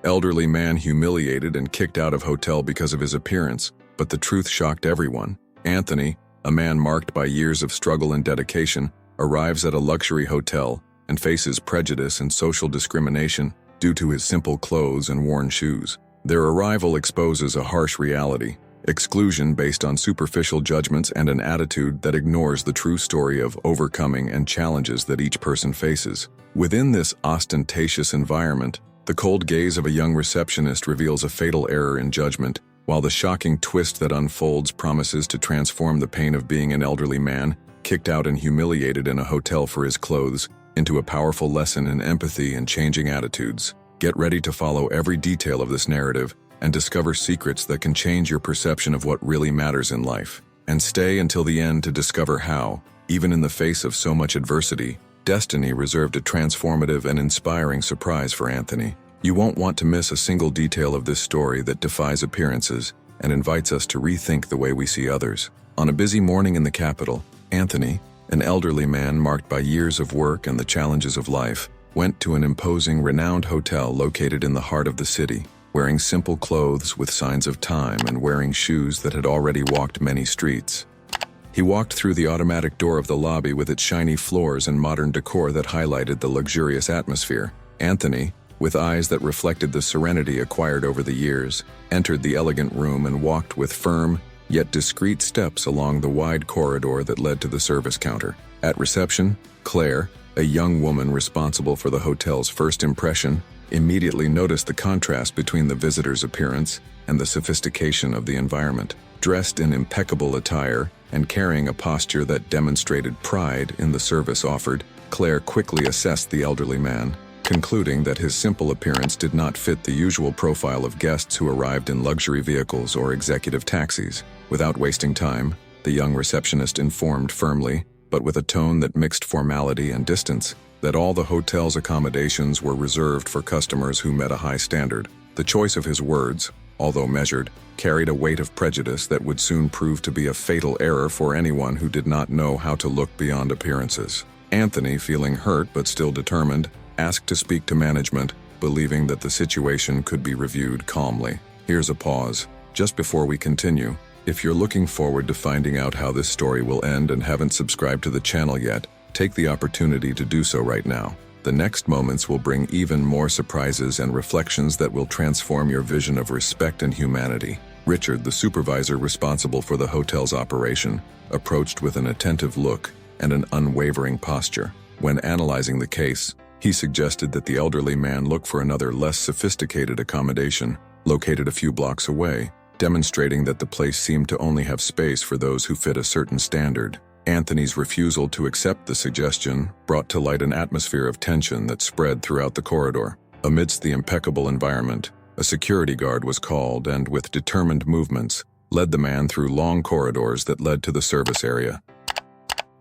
Elderly man humiliated and kicked out of hotel because of his appearance, but the truth shocked everyone. Anthony, a man marked by years of struggle and dedication, arrives at a luxury hotel and faces prejudice and social discrimination due to his simple clothes and worn shoes. Their arrival exposes a harsh reality: exclusion based on superficial judgments and an attitude that ignores the true story of overcoming and challenges that each person faces. Within this ostentatious environment, the cold gaze of a young receptionist reveals a fatal error in judgment, while the shocking twist that unfolds promises to transform the pain of being an elderly man, kicked out and humiliated in a hotel for his clothes, into a powerful lesson in empathy and changing attitudes. Get ready to follow every detail of this narrative and discover secrets that can change your perception of what really matters in life. And stay until the end to discover how, even in the face of so much adversity, destiny reserved a transformative and inspiring surprise for Anthony. You won't want to miss a single detail of this story that defies appearances and invites us to rethink the way we see others. On a busy morning in the capital, Anthony, an elderly man marked by years of work and the challenges of life, went to an imposing, renowned hotel located in the heart of the city, wearing simple clothes with signs of time and wearing shoes that had already walked many streets. He walked through the automatic door of the lobby with its shiny floors and modern decor that highlighted the luxurious atmosphere. Anthony, with eyes that reflected the serenity acquired over the years, entered the elegant room and walked with firm, yet discreet steps along the wide corridor that led to the service counter. At reception, Claire, a young woman responsible for the hotel's first impression, immediately noticed the contrast between the visitor's appearance and the sophistication of the environment. Dressed in impeccable attire and carrying a posture that demonstrated pride in the service offered, Claire quickly assessed the elderly man, concluding that his simple appearance did not fit the usual profile of guests who arrived in luxury vehicles or executive taxis. Without wasting time, the young receptionist informed firmly, but with a tone that mixed formality and distance, that all the hotel's accommodations were reserved for customers who met a high standard. The choice of his words, although measured, carried a weight of prejudice that would soon prove to be a fatal error for anyone who did not know how to look beyond appearances. Anthony, feeling hurt but still determined, asked to speak to management, believing that the situation could be reviewed calmly. Here's a pause. Just before we continue, if you're looking forward to finding out how this story will end and haven't subscribed to the channel yet, take the opportunity to do so right now. The next moments will bring even more surprises and reflections that will transform your vision of respect and humanity. Richard, the supervisor responsible for the hotel's operation, approached with an attentive look and an unwavering posture. When analyzing the case, he suggested that the elderly man look for another, less sophisticated accommodation, located a few blocks away, demonstrating that the place seemed to only have space for those who fit a certain standard. Anthony's refusal to accept the suggestion brought to light an atmosphere of tension that spread throughout the corridor. Amidst the impeccable environment, a security guard was called and, with determined movements, led the man through long corridors that led to the service area,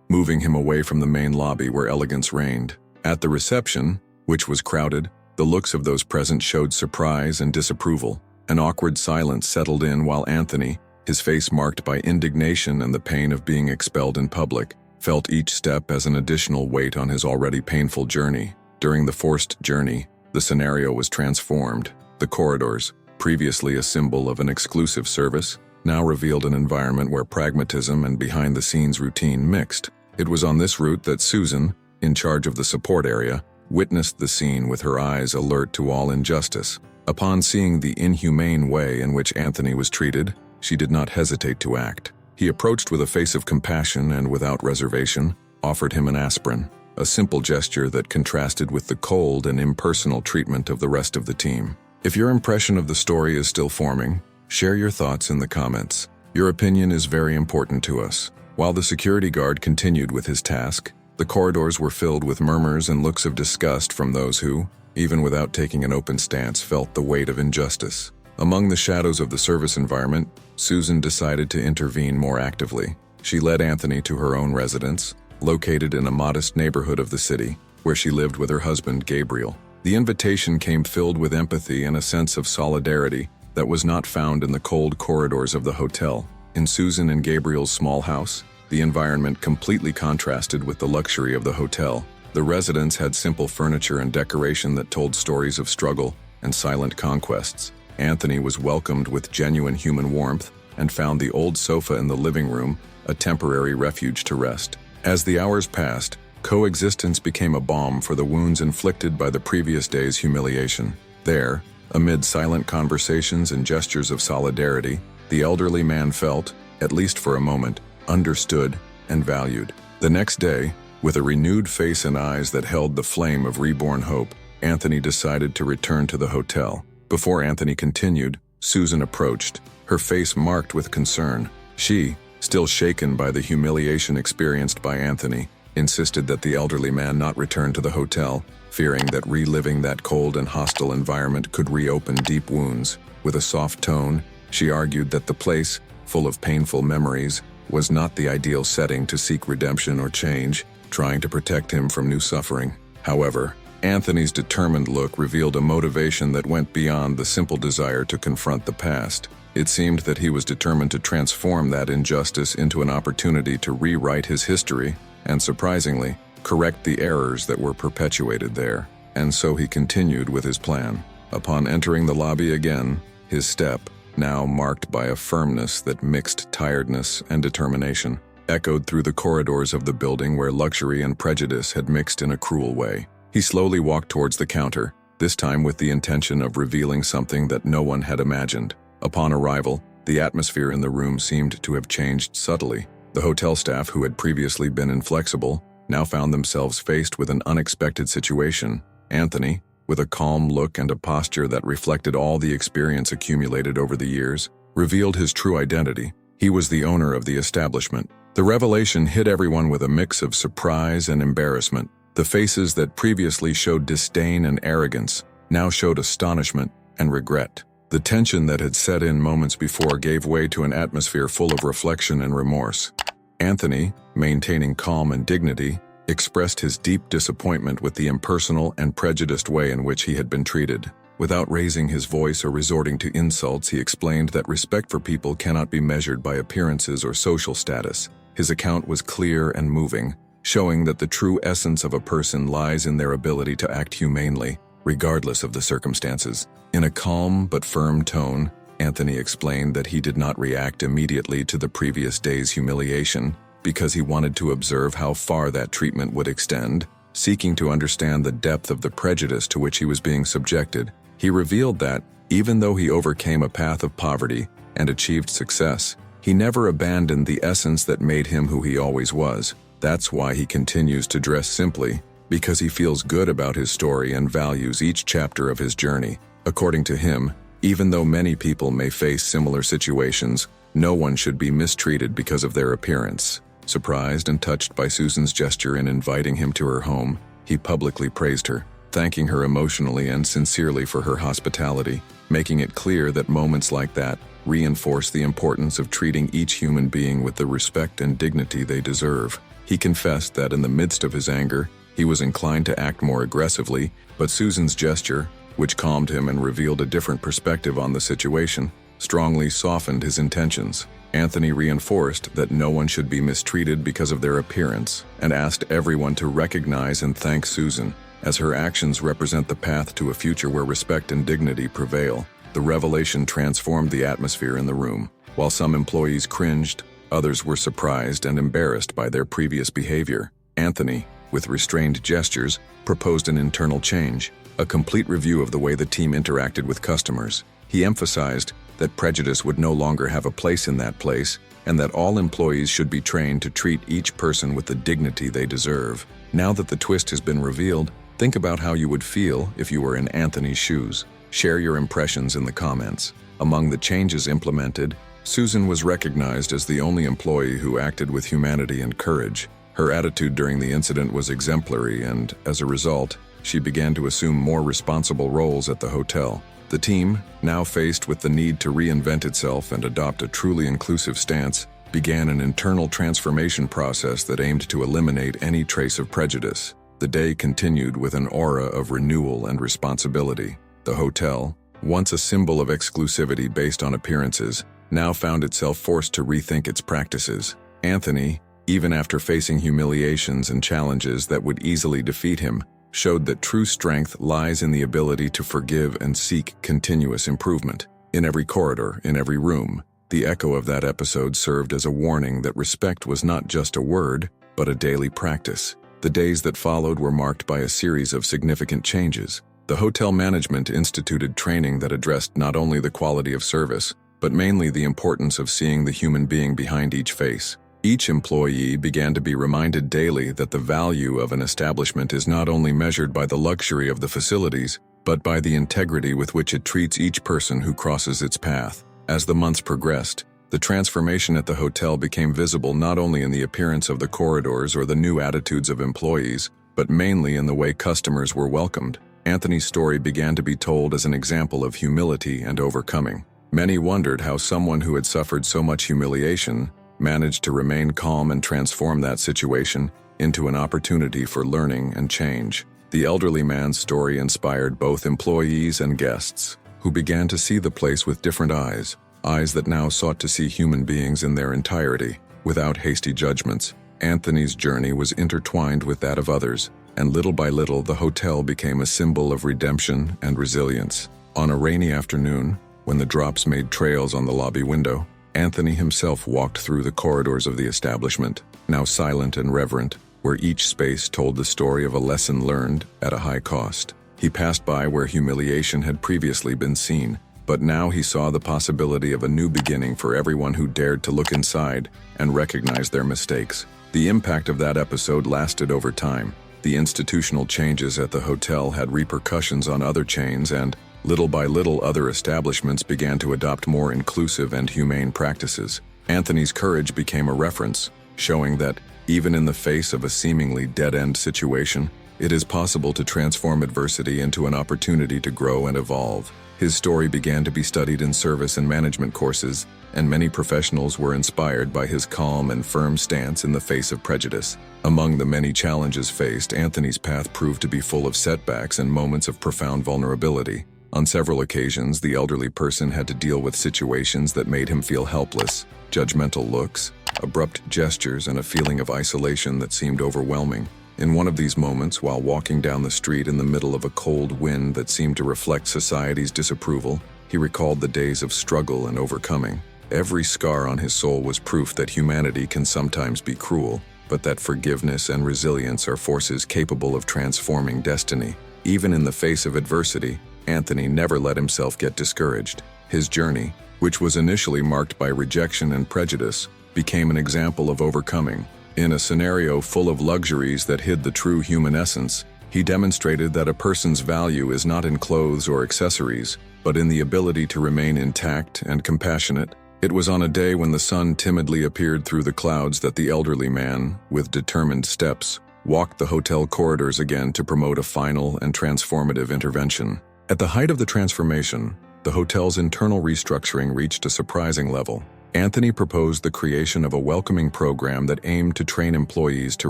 moving him away from the main lobby where elegance reigned. At the reception, which was crowded, the looks of those present showed surprise and disapproval. An awkward silence settled in while Anthony, his face marked by indignation and the pain of being expelled in public, felt each step as an additional weight on his already painful journey. During the forced journey, the scenario was transformed. The corridors, previously a symbol of an exclusive service, now revealed an environment where pragmatism and behind-the-scenes routine mixed. It was on this route that Susan, in charge of the support area, witnessed the scene with her eyes alert to all injustice. Upon seeing the inhumane way in which Anthony was treated, she did not hesitate to act. He approached with a face of compassion and, without reservation, offered him an aspirin, a simple gesture that contrasted with the cold and impersonal treatment of the rest of the team. If your impression of the story is still forming, share your thoughts in the comments. Your opinion is very important to us. While the security guard continued with his task, the corridors were filled with murmurs and looks of disgust from those who, even without taking an open stance, felt the weight of injustice. Among the shadows of the service environment, Susan decided to intervene more actively. She led Anthony to her own residence, located in a modest neighborhood of the city, where she lived with her husband, Gabriel. The invitation came filled with empathy and a sense of solidarity that was not found in the cold corridors of the hotel. In Susan and Gabriel's small house, the environment completely contrasted with the luxury of the hotel. The residence had simple furniture and decoration that told stories of struggle, and silent conquests. Anthony was welcomed with genuine human warmth and found the old sofa in the living room a temporary refuge to rest. As the hours passed, coexistence became a balm for the wounds inflicted by the previous day's humiliation. There, amid silent conversations and gestures of solidarity, the elderly man felt, at least for a moment, understood and valued. The next day, with a renewed face and eyes that held the flame of reborn hope, Anthony decided to return to the hotel. Before Anthony continued, Susan approached, her face marked with concern. She, still shaken by the humiliation experienced by Anthony, insisted that the elderly man not return to the hotel, fearing that reliving that cold and hostile environment could reopen deep wounds. With a soft tone, she argued that the place, full of painful memories, was not the ideal setting to seek redemption or change, trying to protect him from new suffering. However, Anthony's determined look revealed a motivation that went beyond the simple desire to confront the past. It seemed that he was determined to transform that injustice into an opportunity to rewrite his history and, surprisingly, correct the errors that were perpetuated there. And so he continued with his plan. Upon entering the lobby again, his step, now marked by a firmness that mixed tiredness and determination, echoed through the corridors of the building where luxury and prejudice had mixed in a cruel way. He slowly walked towards the counter, this time with the intention of revealing something that no one had imagined. Upon arrival, the atmosphere in the room seemed to have changed subtly. The hotel staff, who had previously been inflexible, now found themselves faced with an unexpected situation. Anthony, with a calm look and a posture that reflected all the experience accumulated over the years, revealed his true identity. He was the owner of the establishment. The revelation hit everyone with a mix of surprise and embarrassment. The faces that previously showed disdain and arrogance now showed astonishment and regret. The tension that had set in moments before gave way to an atmosphere full of reflection and remorse. Anthony, maintaining calm and dignity, expressed his deep disappointment with the impersonal and prejudiced way in which he had been treated. Without raising his voice or resorting to insults, he explained that respect for people cannot be measured by appearances or social status. His account was clear and moving, showing that the true essence of a person lies in their ability to act humanely, regardless of the circumstances. In a calm but firm tone, Anthony explained that he did not react immediately to the previous day's humiliation because he wanted to observe how far that treatment would extend. Seeking to understand the depth of the prejudice to which he was being subjected, he revealed that, even though he overcame a path of poverty and achieved success, he never abandoned the essence that made him who he always was. That's why he continues to dress simply, because he feels good about his story and values each chapter of his journey. According to him, even though many people may face similar situations, no one should be mistreated because of their appearance. Surprised and touched by Susan's gesture in inviting him to her home, he publicly praised her, thanking her emotionally and sincerely for her hospitality, making it clear that moments like that reinforce the importance of treating each human being with the respect and dignity they deserve. He confessed that in the midst of his anger, he was inclined to act more aggressively, but Susan's gesture, which calmed him and revealed a different perspective on the situation, strongly softened his intentions. Anthony reinforced that no one should be mistreated because of their appearance and asked everyone to recognize and thank Susan, as her actions represent the path to a future where respect and dignity prevail. The revelation transformed the atmosphere in the room. While some employees cringed, others were surprised and embarrassed by their previous behavior. Anthony, with restrained gestures, proposed an internal change, a complete review of the way the team interacted with customers. He emphasized that prejudice would no longer have a place in that place, and that all employees should be trained to treat each person with the dignity they deserve. Now that the twist has been revealed, think about how you would feel if you were in Anthony's shoes. Share your impressions in the comments. Among the changes implemented, Susan was recognized as the only employee who acted with humanity and courage. Her attitude during the incident was exemplary, and, as a result, she began to assume more responsible roles at the hotel. The team, now faced with the need to reinvent itself and adopt a truly inclusive stance, began an internal transformation process that aimed to eliminate any trace of prejudice. The day continued with an aura of renewal and responsibility. The hotel, once a symbol of exclusivity based on appearances, now found itself forced to rethink its practices. Anthony, even after facing humiliations and challenges that would easily defeat him, showed that true strength lies in the ability to forgive and seek continuous improvement. In every corridor, in every room, the echo of that episode served as a warning that respect was not just a word, but a daily practice. The days that followed were marked by a series of significant changes. The hotel management instituted training that addressed not only the quality of service, but mainly the importance of seeing the human being behind each face. Each employee began to be reminded daily that the value of an establishment is not only measured by the luxury of the facilities, but by the integrity with which it treats each person who crosses its path. As the months progressed, the transformation at the hotel became visible not only in the appearance of the corridors or the new attitudes of employees, but mainly in the way customers were welcomed. Anthony's story began to be told as an example of humility and overcoming. Many wondered how someone who had suffered so much humiliation managed to remain calm and transform that situation into an opportunity for learning and change. The elderly man's story inspired both employees and guests, who began to see the place with different eyes that now sought to see human beings in their entirety, without hasty judgments. Anthony's journey was intertwined with that of others, and little by little the hotel became a symbol of redemption and resilience. On a rainy afternoon, when the drops made trails on the lobby window, Anthony himself walked through the corridors of the establishment, now silent and reverent, where each space told the story of a lesson learned at a high cost. He passed by where humiliation had previously been seen, but now he saw the possibility of a new beginning for everyone who dared to look inside and recognize their mistakes. The impact of that episode lasted over time. The institutional changes at the hotel had repercussions on other chains, and little by little other establishments began to adopt more inclusive and humane practices. Anthony's courage became a reference, showing that, even in the face of a seemingly dead-end situation, it is possible to transform adversity into an opportunity to grow and evolve. His story began to be studied in service and management courses, and many professionals were inspired by his calm and firm stance in the face of prejudice. Among the many challenges faced, Anthony's path proved to be full of setbacks and moments of profound vulnerability. On several occasions, the elderly person had to deal with situations that made him feel helpless, judgmental looks, abrupt gestures, and a feeling of isolation that seemed overwhelming. In one of these moments, while walking down the street in the middle of a cold wind that seemed to reflect society's disapproval, he recalled the days of struggle and overcoming. Every scar on his soul was proof that humanity can sometimes be cruel, but that forgiveness and resilience are forces capable of transforming destiny. Even in the face of adversity, Anthony never let himself get discouraged. His journey, which was initially marked by rejection and prejudice, became an example of overcoming. In a scenario full of luxuries that hid the true human essence, he demonstrated that a person's value is not in clothes or accessories, but in the ability to remain intact and compassionate. It was on a day when the sun timidly appeared through the clouds that the elderly man, with determined steps, walked the hotel corridors again to promote a final and transformative intervention. At the height of the transformation, the hotel's internal restructuring reached a surprising level. Anthony proposed the creation of a welcoming program that aimed to train employees to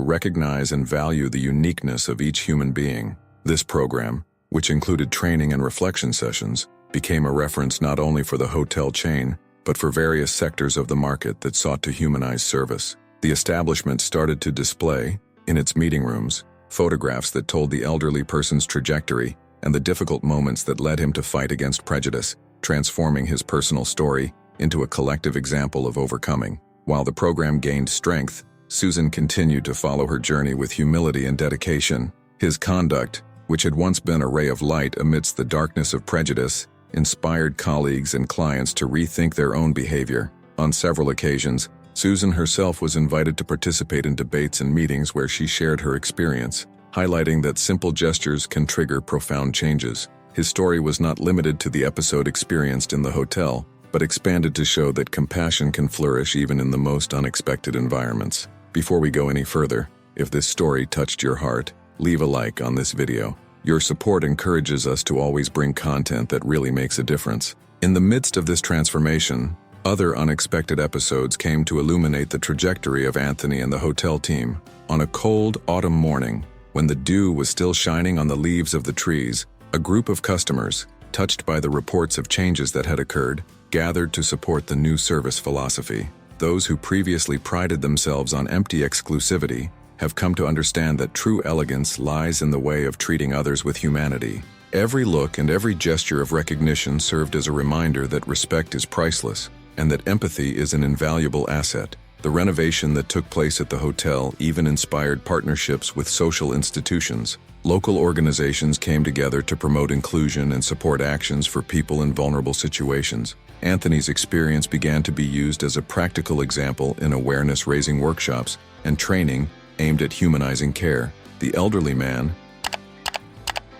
recognize and value the uniqueness of each human being. This program, which included training and reflection sessions, became a reference not only for the hotel chain, but for various sectors of the market that sought to humanize service. The establishment started to display, in its meeting rooms, photographs that told the elderly person's trajectory and the difficult moments that led him to fight against prejudice, transforming his personal story into a collective example of overcoming. While the program gained strength, Susan continued to follow her journey with humility and dedication. His conduct, which had once been a ray of light amidst the darkness of prejudice, inspired colleagues and clients to rethink their own behavior. On several occasions, Susan herself was invited to participate in debates and meetings where she shared her experience, highlighting that simple gestures can trigger profound changes. His story was not limited to the episode experienced in the hotel, but expanded to show that compassion can flourish even in the most unexpected environments. Before we go any further, if this story touched your heart, leave a like on this video. Your support encourages us to always bring content that really makes a difference. In the midst of this transformation, other unexpected episodes came to illuminate the trajectory of Anthony and the hotel team. On a cold autumn morning, when the dew was still shining on the leaves of the trees, a group of customers, touched by the reports of changes that had occurred, gathered to support the new service philosophy. Those who previously prided themselves on empty exclusivity have come to understand that true elegance lies in the way of treating others with humanity. Every look and every gesture of recognition served as a reminder that respect is priceless and that empathy is an invaluable asset. The renovation that took place at the hotel even inspired partnerships with social institutions. Local organizations came together to promote inclusion and support actions for people in vulnerable situations. Anthony's experience began to be used as a practical example in awareness-raising workshops and training aimed at humanizing care. The elderly man,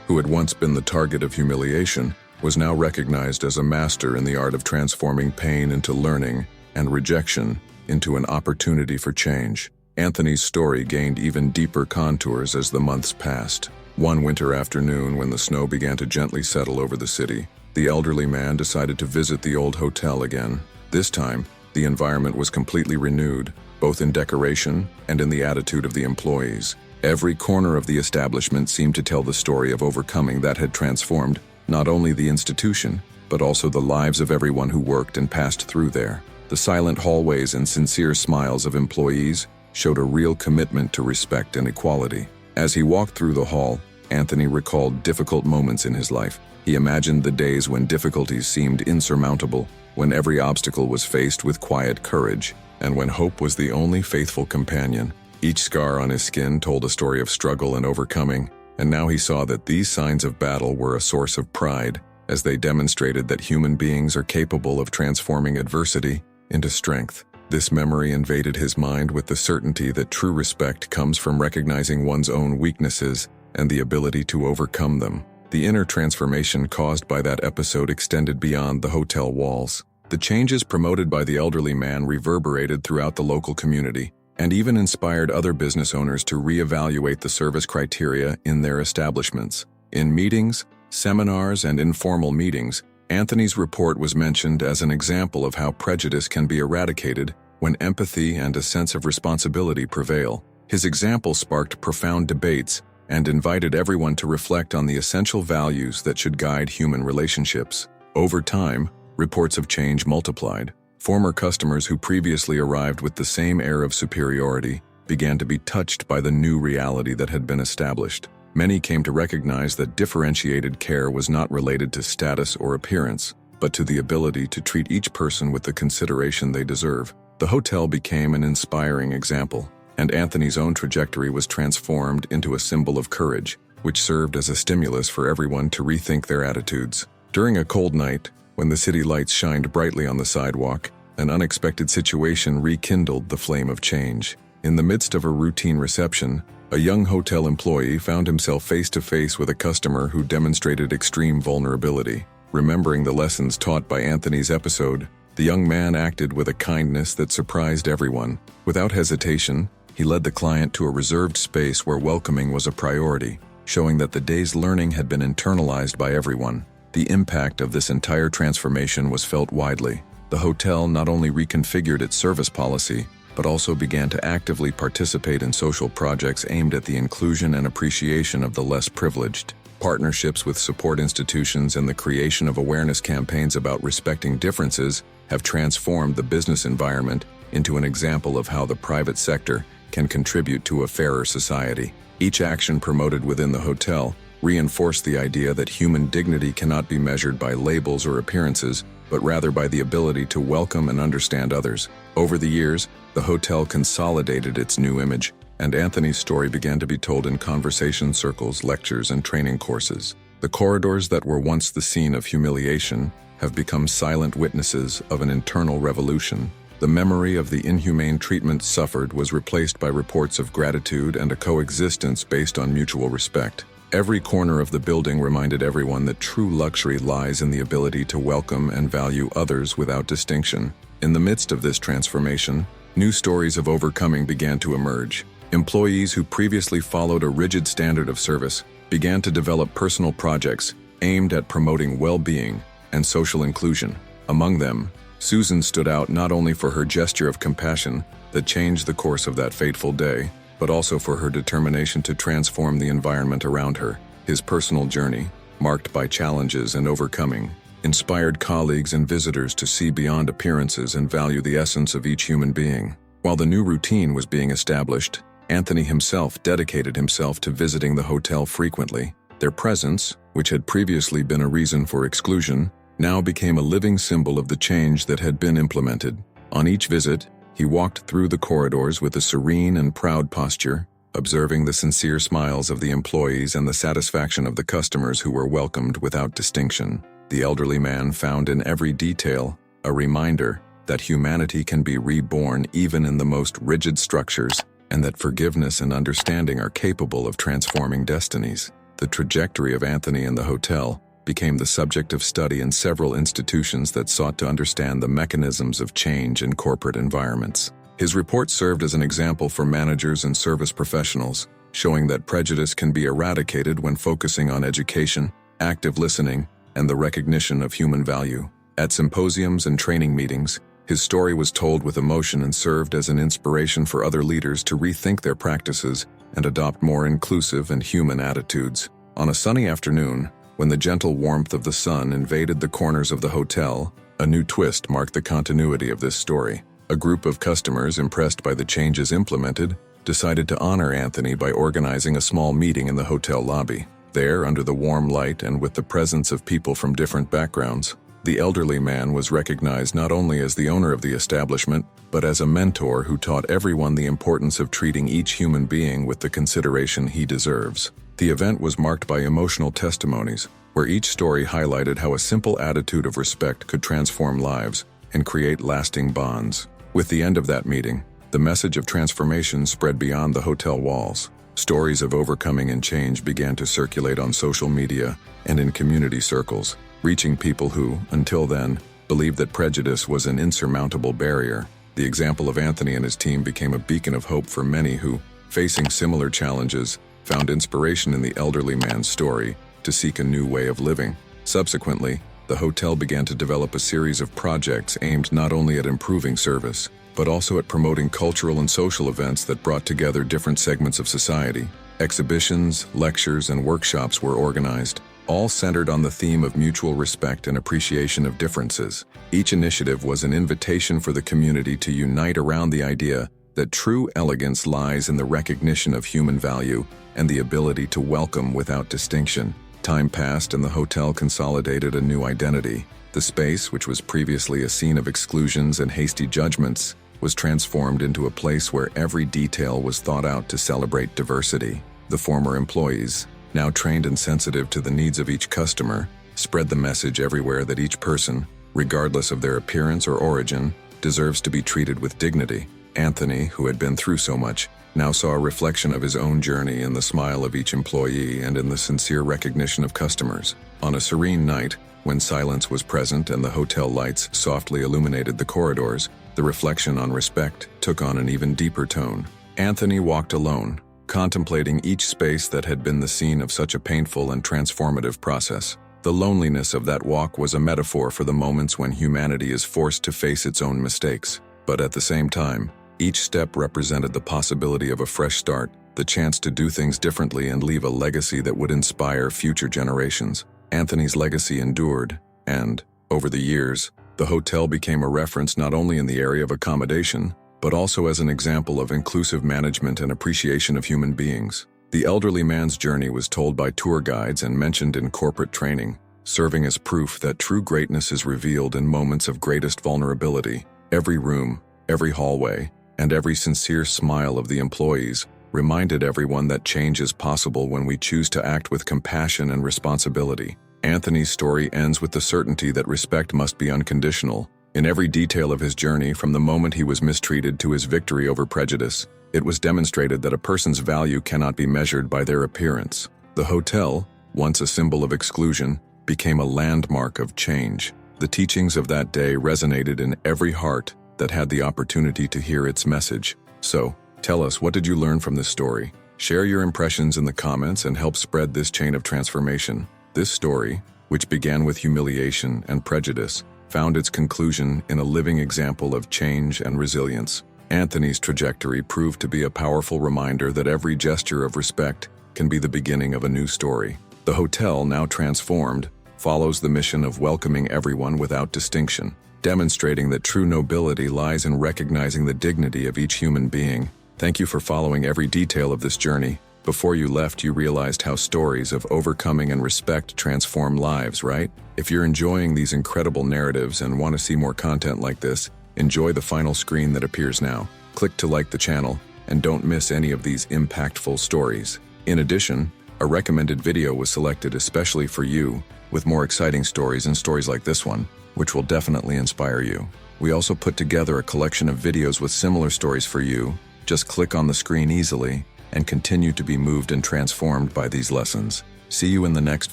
who had once been the target of humiliation, was now recognized as a master in the art of transforming pain into learning and rejection into an opportunity for change. Anthony's story gained even deeper contours as the months passed. One winter afternoon, when the snow began to gently settle over the city, the elderly man decided to visit the old hotel again. This time, the environment was completely renewed, both in decoration and in the attitude of the employees. Every corner of the establishment seemed to tell the story of overcoming that had transformed not only the institution, but also the lives of everyone who worked and passed through there. The silent hallways and sincere smiles of employees showed a real commitment to respect and equality. As he walked through the hall, Anthony recalled difficult moments in his life. He imagined the days when difficulties seemed insurmountable, when every obstacle was faced with quiet courage, and when hope was the only faithful companion. Each scar on his skin told a story of struggle and overcoming, and now he saw that these signs of battle were a source of pride, as they demonstrated that human beings are capable of transforming adversity into strength. This memory invaded his mind with the certainty that true respect comes from recognizing one's own weaknesses and the ability to overcome them. The inner transformation caused by that episode extended beyond the hotel walls. The changes promoted by the elderly man reverberated throughout the local community, and even inspired other business owners to reevaluate the service criteria in their establishments. In meetings, seminars, and informal meetings, Anthony's report was mentioned as an example of how prejudice can be eradicated when empathy and a sense of responsibility prevail. His example sparked profound debates and invited everyone to reflect on the essential values that should guide human relationships. Over time, reports of change multiplied. Former customers who previously arrived with the same air of superiority began to be touched by the new reality that had been established. Many came to recognize that differentiated care was not related to status or appearance, but to the ability to treat each person with the consideration they deserve. The hotel became an inspiring example, and Anthony's own trajectory was transformed into a symbol of courage, which served as a stimulus for everyone to rethink their attitudes. During a cold night, when the city lights shined brightly on the sidewalk, an unexpected situation rekindled the flame of change. In the midst of a routine reception, a young hotel employee found himself face-to-face with a customer who demonstrated extreme vulnerability. Remembering the lessons taught by Anthony's episode, the young man acted with a kindness that surprised everyone. Without hesitation, he led the client to a reserved space where welcoming was a priority, showing that the day's learning had been internalized by everyone. The impact of this entire transformation was felt widely. The hotel not only reconfigured its service policy, but also began to actively participate in social projects aimed at the inclusion and appreciation of the less privileged. Partnerships with support institutions and the creation of awareness campaigns about respecting differences have transformed the business environment into an example of how the private sector can contribute to a fairer society. Each action promoted within the hotel reinforced the idea that human dignity cannot be measured by labels or appearances, but rather by the ability to welcome and understand others. Over the years, the hotel consolidated its new image, and Anthony's story began to be told in conversation circles, lectures, and training courses. The corridors that were once the scene of humiliation have become silent witnesses of an internal revolution. The memory of the inhumane treatment suffered was replaced by reports of gratitude and a coexistence based on mutual respect. Every corner of the building reminded everyone that true luxury lies in the ability to welcome and value others without distinction. In the midst of this transformation, new stories of overcoming began to emerge. Employees who previously followed a rigid standard of service began to develop personal projects aimed at promoting well-being and social inclusion. Among them, Susan stood out not only for her gesture of compassion that changed the course of that fateful day, but also for her determination to transform the environment around her. His personal journey, marked by challenges and overcoming, inspired colleagues and visitors to see beyond appearances and value the essence of each human being. While the new routine was being established, Anthony himself dedicated himself to visiting the hotel frequently. Their presence, which had previously been a reason for exclusion, now became a living symbol of the change that had been implemented. On each visit, he walked through the corridors with a serene and proud posture, observing the sincere smiles of the employees and the satisfaction of the customers who were welcomed without distinction. The elderly man found in every detail a reminder that humanity can be reborn even in the most rigid structures, and that forgiveness and understanding are capable of transforming destinies. The trajectory of Anthony in the hotel became the subject of study in several institutions that sought to understand the mechanisms of change in corporate environments. His report served as an example for managers and service professionals, showing that prejudice can be eradicated when focusing on education, active listening, and the recognition of human value. At symposiums and training meetings, his story was told with emotion and served as an inspiration for other leaders to rethink their practices and adopt more inclusive and human attitudes. On a sunny afternoon, when the gentle warmth of the sun invaded the corners of the hotel, a new twist marked the continuity of this story. A group of customers, impressed by the changes implemented, decided to honor Anthony by organizing a small meeting in the hotel lobby. There, under the warm light and with the presence of people from different backgrounds, the elderly man was recognized not only as the owner of the establishment, but as a mentor who taught everyone the importance of treating each human being with the consideration he deserves. The event was marked by emotional testimonies, where each story highlighted how a simple attitude of respect could transform lives and create lasting bonds. With the end of that meeting, the message of transformation spread beyond the hotel walls. Stories of overcoming and change began to circulate on social media and in community circles, reaching people who, until then, believed that prejudice was an insurmountable barrier. The example of Anthony and his team became a beacon of hope for many who, facing similar challenges, found inspiration in the elderly man's story to seek a new way of living. Subsequently, the hotel began to develop a series of projects aimed not only at improving service, but also at promoting cultural and social events that brought together different segments of society. Exhibitions, lectures, and workshops were organized, all centered on the theme of mutual respect and appreciation of differences. Each initiative was an invitation for the community to unite around the idea that true elegance lies in the recognition of human value and the ability to welcome without distinction. Time passed and the hotel consolidated a new identity. The space, which was previously a scene of exclusions and hasty judgments, was transformed into a place where every detail was thought out to celebrate diversity. The former employees, now trained and sensitive to the needs of each customer, spread the message everywhere that each person, regardless of their appearance or origin, deserves to be treated with dignity. Anthony, who had been through so much, now saw a reflection of his own journey in the smile of each employee and in the sincere recognition of customers. On a serene night, when silence was present and the hotel lights softly illuminated the corridors, the reflection on respect took on an even deeper tone. Anthony walked alone, contemplating each space that had been the scene of such a painful and transformative process. The loneliness of that walk was a metaphor for the moments when humanity is forced to face its own mistakes. But at the same time, each step represented the possibility of a fresh start, the chance to do things differently and leave a legacy that would inspire future generations. Anthony's legacy endured, and, over the years, the hotel became a reference not only in the area of accommodation, but also as an example of inclusive management and appreciation of human beings. The elderly man's journey was told by tour guides and mentioned in corporate training, serving as proof that true greatness is revealed in moments of greatest vulnerability. Every room, every hallway, and every sincere smile of the employees reminded everyone that change is possible when we choose to act with compassion and responsibility. Anthony's story ends with the certainty that respect must be unconditional. In every detail of his journey, from the moment he was mistreated to his victory over prejudice, it was demonstrated that a person's value cannot be measured by their appearance. The hotel, once a symbol of exclusion, became a landmark of change. The teachings of that day resonated in every heart that had the opportunity to hear its message. So, tell us, what did you learn from this story? Share your impressions in the comments and help spread this chain of transformation. This story, which began with humiliation and prejudice, found its conclusion in a living example of change and resilience. Anthony's trajectory proved to be a powerful reminder that every gesture of respect can be the beginning of a new story. The hotel, now transformed, follows the mission of welcoming everyone without distinction, demonstrating that true nobility lies in recognizing the dignity of each human being. Thank you for following every detail of this journey. Before you left, you realized how stories of overcoming and respect transform lives, right? If you're enjoying these incredible narratives and want to see more content like this, enjoy the final screen that appears now. Click to like the channel, and don't miss any of these impactful stories. In addition, a recommended video was selected especially for you, with more exciting stories and stories like this one, which will definitely inspire you. We also put together a collection of videos with similar stories for you. Just click on the screen easily and continue to be moved and transformed by these lessons. See you in the next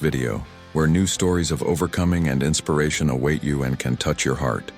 video, where new stories of overcoming and inspiration await you and can touch your heart.